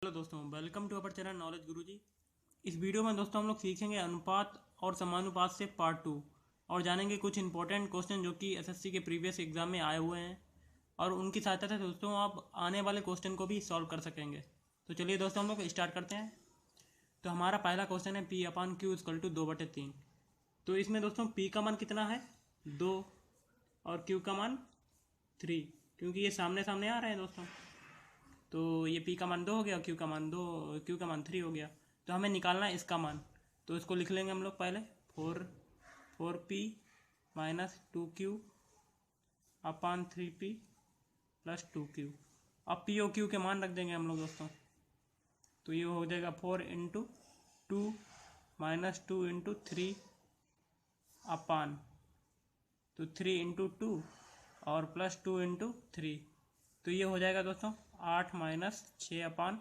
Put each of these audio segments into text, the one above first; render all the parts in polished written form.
Hello दोस्तों, welcome to our channel knowledge Guruji. इस video में दोस्तों हम लोग सीखेंगे अनुपात और समानुपात से पार्ट 2 और जानेंगे कुछ इंपॉर्टेंट क्वेश्चन जो कि एसएससी के प्रीवियस एग्जाम में आए हुए हैं और उनकी सहायता से दोस्तों आप आने वाले क्वेश्चन को भी सॉल्व कर सकेंगे। तो चलिए दोस्तों हम लोग स्टार्ट करते हैं। तो हमारा पहला क्वेश्चन है P/Q = 2/3। तो इसमें दोस्तों P का मान कितना है 2 और Q का मान 3, क्योंकि ये सामने सामने आ रहे हैं दोस्तों। तो ये P का मान 2 हो गया, Q का मान 2, Q का मान 3 हो गया। तो हमें निकालना है इसका मान। तो इसको लिख लेंगे हम लोग पहले 4P - 2Q/3P + 2Q। अब P और Q के मान रख देंगे हम लोग दोस्तों। तो ये हो जाएगा 4 × 2 - 2 × 3 अपान, तो 3 × 2 और +2 × 3। तो ये हो जाएगा दोस्तों 8 - 6/6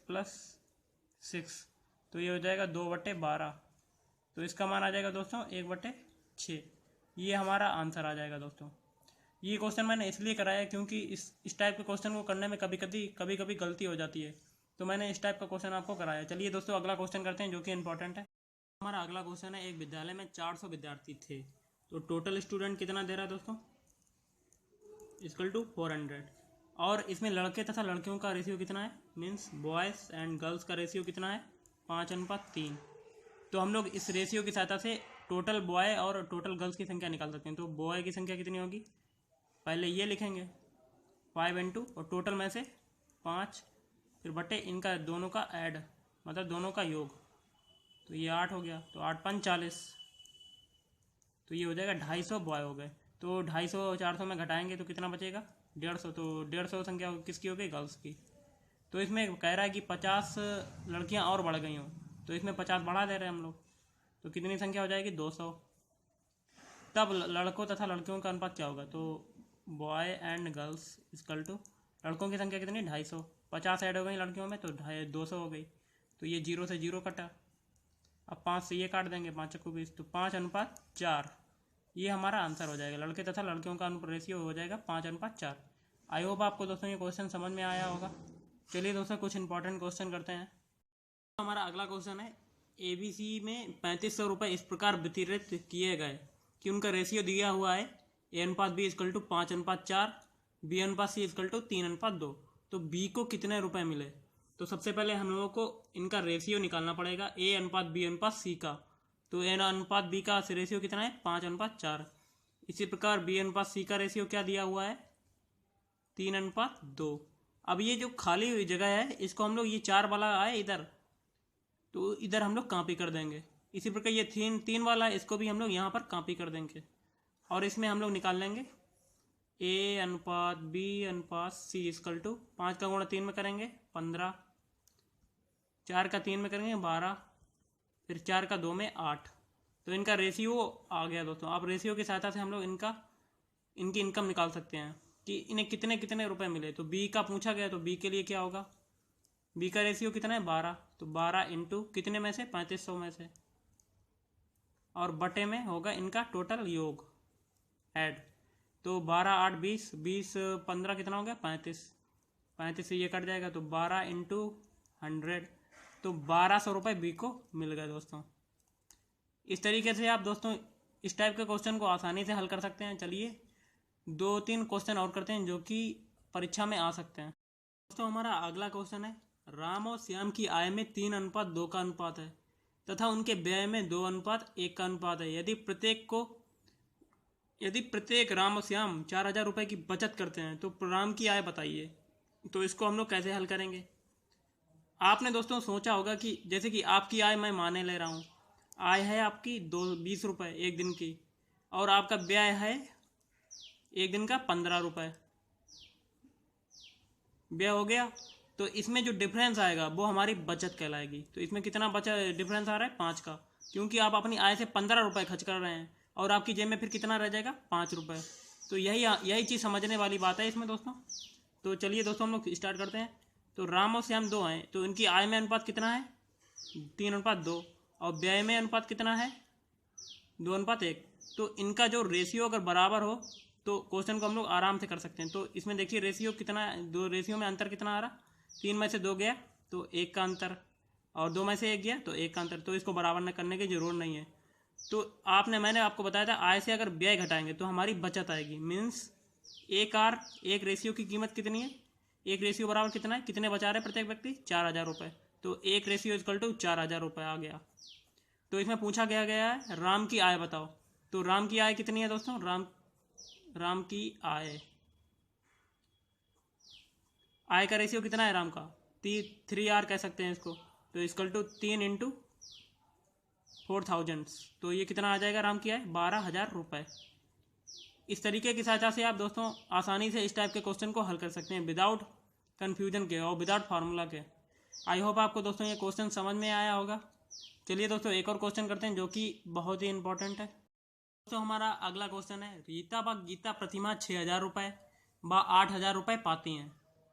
+ 6। तो ये हो जाएगा 2/12। तो इसका मान आ जाएगा दोस्तों 1/6। ये हमारा आंसर आ जाएगा दोस्तों। ये क्वेश्चन मैंने इसलिए कराया क्योंकि इस टाइप के क्वेश्चन को करने में कभी कभी गलती हो जाती है, तो मैंने इस टाइप का क्वेश्चन आपको कराया। चलिए दोस्तों अगला क्वेश्चन करते हैं जो कि इंपॉर्टेंट है। हमारा अगला क्वेश्चन है, एक विद्यालय में 400 विद्यार्थी थे, तो टोटल स्टूडेंट कितना दे रहा है दोस्तों =400। और इसमें लड़के तथा लड़कियों का रेशियो कितना है, मीन्स बॉयज़ एंड गर्ल्स का रेशियो कितना है 5:3। तो हम लोग इस रेशियो की सहायता से टोटल बॉय और टोटल गर्ल्स की संख्या निकाल सकते हैं। तो बॉय की संख्या कितनी होगी, पहले ये लिखेंगे 5 और टोटल में से 5, फिर बटे इनका दोनों का ऐड, मतलब दोनों का योग। तो ये 8 हो गया, तो 8 × 5 = 40। तो ये हो जाएगा 250 बॉय हो गए। तो 250 400 में घटाएंगे तो कितना बचेगा 150। तो 150 संख्या किसकी हो गई, गर्ल्स की। तो इसमें कह रहा है कि 50 लड़कियां और बढ़ गई हों, तो इसमें 50 बढ़ा दे रहे हैं हम लोग। तो कितनी संख्या हो जाएगी 200। तब लड़कों तथा लड़कियों का अनुपात क्या होगा, तो बॉय एंड गर्ल्स = लड़कों की संख्या कितनी 250, 50 ऐड हो गई लड़कियों में तो 200 हो गई। तो ये 0 से 0 कटा। अब 5 से ये काट देंगे, 5 × 20, तो 5:4। ये हमारा आंसर हो जाएगा। लड़के तथा लड़कियों का रेशियो हो जाएगा 5:4। आई होप आपको दोस्तों ये क्वेश्चन समझ में आया होगा। चलिए दोस्तों कुछ इंपॉर्टेंट क्वेश्चन करते हैं। हमारा अगला क्वेश्चन है, ABC में 3500 रुपये इस प्रकार वितरित किए गए कि उनका रेशियो दिया हुआ है A/B = 5:4, B/C = 3:2। तो B को कितने रुपए मिले। तो सबसे पहले हम लोगों को इनका रेशियो निकालना पड़ेगा A/B/C का। तो A/B का रेशियो कितना है 5:4। इसी प्रकार B/C का रेशियो क्या दिया हुआ है 3:2। अब ये जो खाली हुई जगह है इसको हम लोग, ये 4 वाला आए इधर, तो इधर हम लोग कॉपी कर देंगे। इसी प्रकार ये 3 वाला है, इसको भी हम लोग यहाँ पर कॉपी कर देंगे और इसमें हम लोग निकाल लेंगे A/B/C = 5 का गुणा 3 में करेंगे 15, 4 का 3 में करेंगे 12, फिर 4 का 2 में 8। तो इनका रेशियो आ गया दोस्तों। अब रेशियो की सहायता से हम लोग इनकी इनकम निकाल सकते हैं कि इन्हें कितने कितने रुपए मिले। तो B का पूछा गया, तो B के लिए क्या होगा, B का रेशियो कितना है 12, तो 12 इंटू कितने में से 3500 में से, और बटे में होगा इनका टोटल योग ऐड। तो 12 8 20, 20 15 कितना हो गया 35, 35 से ये कट जाएगा, तो 12 × 100, तो 1200 रुपये B को मिल गए दोस्तों। इस तरीके से आप दोस्तों इस टाइप के क्वेश्चन को आसानी से हल कर सकते हैं। चलिए 2-3 क्वेश्चन और करते हैं जो कि परीक्षा में आ सकते हैं। दोस्तों हमारा अगला क्वेश्चन है, राम और श्याम की आय में 3:2 का अनुपात है तथा उनके व्यय में 2:1 का अनुपात है। यदि प्रत्येक राम और श्याम 4000 रुपये की बचत करते हैं तो राम की आय बताइए। तो इसको हम लोग कैसे हल करेंगे। आपने दोस्तों सोचा होगा कि जैसे कि आपकी आय मैं माने ले रहा हूँ, आय है आपकी 20 रुपये एक दिन की, और आपका व्यय है एक दिन का 15 रुपये व्यय हो गया। तो इसमें जो डिफरेंस आएगा वो हमारी बचत कहलाएगी। तो इसमें कितना बचत डिफरेंस आ रहा है 5 का, क्योंकि आप अपनी आय से 15 रुपये खर्च कर रहे हैं और आपकी जेब में फिर कितना रह जाएगा 5 रुपये। तो यही चीज़ समझने वाली बात है इसमें दोस्तों। तो चलिए दोस्तों हम लोग स्टार्ट करते हैं। तो राम और श्याम 2 हैं, तो इनकी आय में अनुपात कितना है 3:2, और व्यय में अनुपात कितना है 2:1। तो इनका जो रेशियो अगर बराबर हो तो क्वेश्चन को हम लोग आराम से कर सकते हैं। तो इसमें देखिए रेशियो कितना है, दो रेशियो में अंतर कितना आ रहा 3 में से 2 गया तो 1 का अंतर, और 2 में से 1 गया तो 1 का अंतर, तो इसको बराबर न करने की जरूरत नहीं है। तो मैंने आपको बताया था आय से अगर व्यय घटाएंगे तो हमारी बचत आएगी। मीन्स एक रेशियो की कीमत कितनी है, एक रेशियो बराबर कितना है, कितने बचा रहे प्रत्येक व्यक्ति, 4000 रुपये, तो एक रेशियो इक्वल टू 4000 रुपये आ गया। तो इसमें पूछा गया है राम की आय बताओ। तो राम की आय कितनी है दोस्तों, राम की आय का रेशियो कितना है राम का, 3R कह सकते हैं इसको, तो इक्वल टू 3 इंटू 4000, तो ये कितना आ जाएगा राम की आय, 12000 रुपये। इस तरीके की सहायता से आप दोस्तों आसानी से इस टाइप के क्वेश्चन को हल कर सकते हैं विदाउट कन्फ्यूजन के और विदाउट फार्मूला के। आई होप आपको दोस्तों ये क्वेश्चन समझ में आया होगा। चलिए दोस्तों एक और क्वेश्चन करते हैं जो कि बहुत ही इंपॉर्टेंट है। दोस्तों हमारा अगला क्वेश्चन है, रीता व गीता प्रतिमाह 6000 रुपये व 8000 रुपये पाती हैं,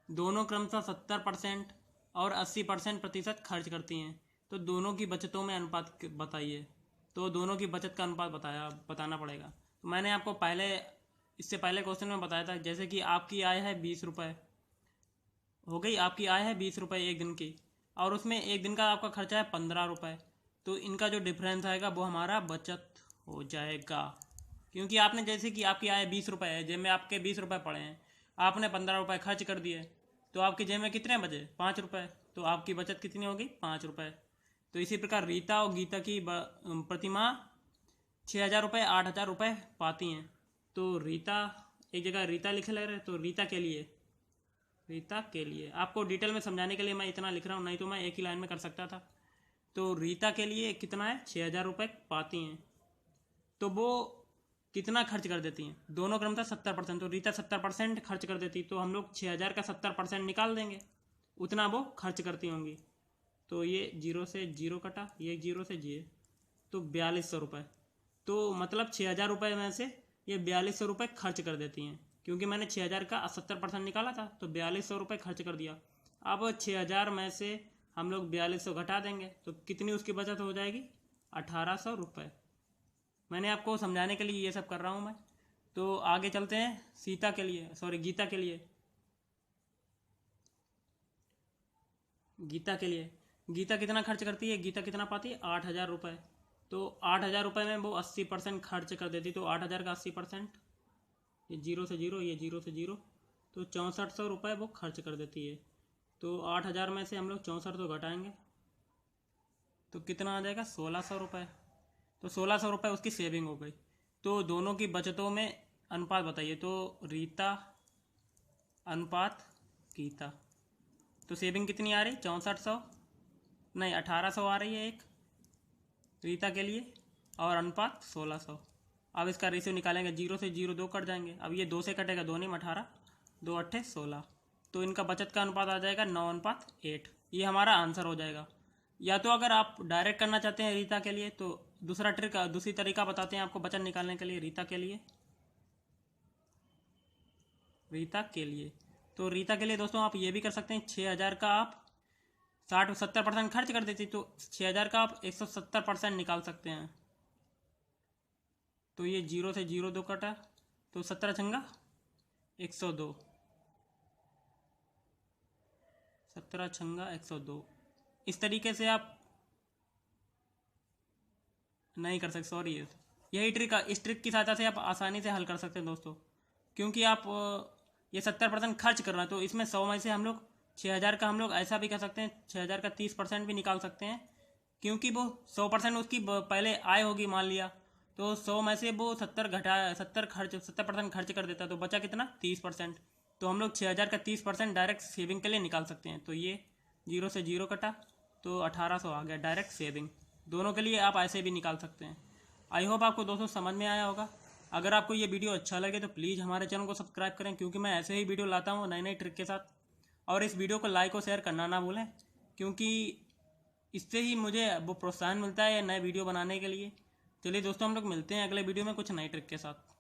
दोनों क्रमशः 70% और 80% प्रतिशत खर्च करती हैं, तो दोनों की बचतों में अनुपात बताइए। तो दोनों की बचत का अनुपात बताना पड़ेगा। तो मैंने आपको इससे पहले क्वेश्चन में बताया था, जैसे कि आपकी आय है 20 रुपये हो गई, आपकी आय है 20 रुपये एक दिन की, और उसमें एक दिन का आपका खर्चा है 15 रुपये, तो इनका जो डिफरेंस आएगा वो हमारा बचत हो जाएगा। क्योंकि आपने जैसे कि आपकी आय 20 रुपये है, जेब में आपके 20 रुपये पड़े हैं, आपने 15 रुपये खर्च कर दिए, तो आपकी जेब में कितने बचे, 5 रुपये, तो आपकी बचत कितनी होगी, 5 रुपये। तो इसी प्रकार रीता और गीता की प्रतिमाह 6000 रुपये 8000 रुपये पाती हैं। तो रीता, एक जगह रीता लिखे ले रहे, तो रीता के लिए आपको डिटेल में समझाने के लिए मैं इतना लिख रहा हूँ, नहीं तो मैं एक ही लाइन में कर सकता था। तो रीता के लिए कितना है, 6000 रुपये पाती हैं, तो वो कितना खर्च कर देती हैं, दोनों क्रमशः 70%, तो रीता 70% खर्च कर देती, तो हम लोग 6000 का 70% निकाल देंगे, उतना वो खर्च करती होंगी। तो ये 0 से 0 कटा, ये 0 से 0, तो 4200 रुपये। तो मतलब 6000 रुपये में से ये 4200 रुपये खर्च कर देती हैं, क्योंकि मैंने 6000 का 70% निकाला था, तो 4200 रुपये खर्च कर दिया। अब 6000 में से हम लोग 4200 घटा देंगे, तो कितनी उसकी बचत हो जाएगी, 1800 रुपये। मैंने आपको समझाने के लिए ये सब कर रहा हूँ मैं। तो आगे चलते हैं गीता के लिए। गीता कितना खर्च करती है, गीता कितना पाती है, 8000 रुपये। तो 8000 रुपये में वो 80% खर्च कर देती, तो 8000 का 80%, ये 0 से 0, ये 0 से 0, तो 6400 रुपये वो खर्च कर देती है। तो 8000 में से हम लोग 6400 घटाएंगे, तो कितना आ जाएगा, 1600 रुपये। तो 1600 रुपये उसकी सेविंग हो गई। तो दोनों की बचतों में अनुपात बताइए। तो रीता अनुपात गीता, तो सेविंग कितनी आ रही, 6400 नहीं 1800 आ रही है एक रीता के लिए, और अनुपात 1600। अब इसका रेशियो निकालेंगे, 0 से 0 2 कट जाएंगे, अब ये 2 से कटेगा, 2 नहीं 18, 2 8 16, तो इनका बचत का अनुपात आ जाएगा 9:8। ये हमारा आंसर हो जाएगा। या तो अगर आप डायरेक्ट करना चाहते हैं रीता के लिए, तो दूसरी तरीका बताते हैं आपको बचत निकालने के लिए रीता के लिए। तो रीता के लिए दोस्तों आप ये भी कर सकते हैं, 6000 का आप 70% खर्च कर देती, तो 6000 का आप 170% निकाल सकते हैं। तो ये 0 से 0 2 कटा, तो 17 छंगा 102, 17 छंगा 102। इस तरीके से आप नहीं कर सकते, सॉरी, यही ट्रिक, इस ट्रिक की सहायता से आप आसानी से हल कर सकते हैं दोस्तों। क्योंकि आप ये 70% खर्च कर रहे हैं, तो इसमें 100 में से हम लोग 6000 का हम लोग ऐसा भी कर सकते हैं, 6000 का 30% भी निकाल सकते हैं, क्योंकि वो 100% उसकी पहले आय होगी मान लिया, तो 100 में से वो 70% खर्च कर देता, तो बचा कितना, 30%। तो हम लोग 6000 का 30% डायरेक्ट सेविंग के लिए निकाल सकते हैं। तो ये 0 से 0 कटा, तो 1800 आ गया डायरेक्ट सेविंग। दोनों के लिए आप ऐसे भी निकाल सकते हैं। आई होप आपको दोस्तों समझ में आया होगा। अगर आपको ये वीडियो अच्छा लगे तो प्लीज़ हमारे चैनल को सब्सक्राइब करें, क्योंकि मैं ऐसे ही वीडियो लाता हूँ नई नई ट्रिक के साथ। और इस वीडियो को लाइक और शेयर करना ना भूलें, क्योंकि इससे ही मुझे वो प्रोत्साहन मिलता है नए वीडियो बनाने के लिए। चलिए दोस्तों, हम लोग मिलते हैं अगले वीडियो में कुछ नई ट्रिक के साथ।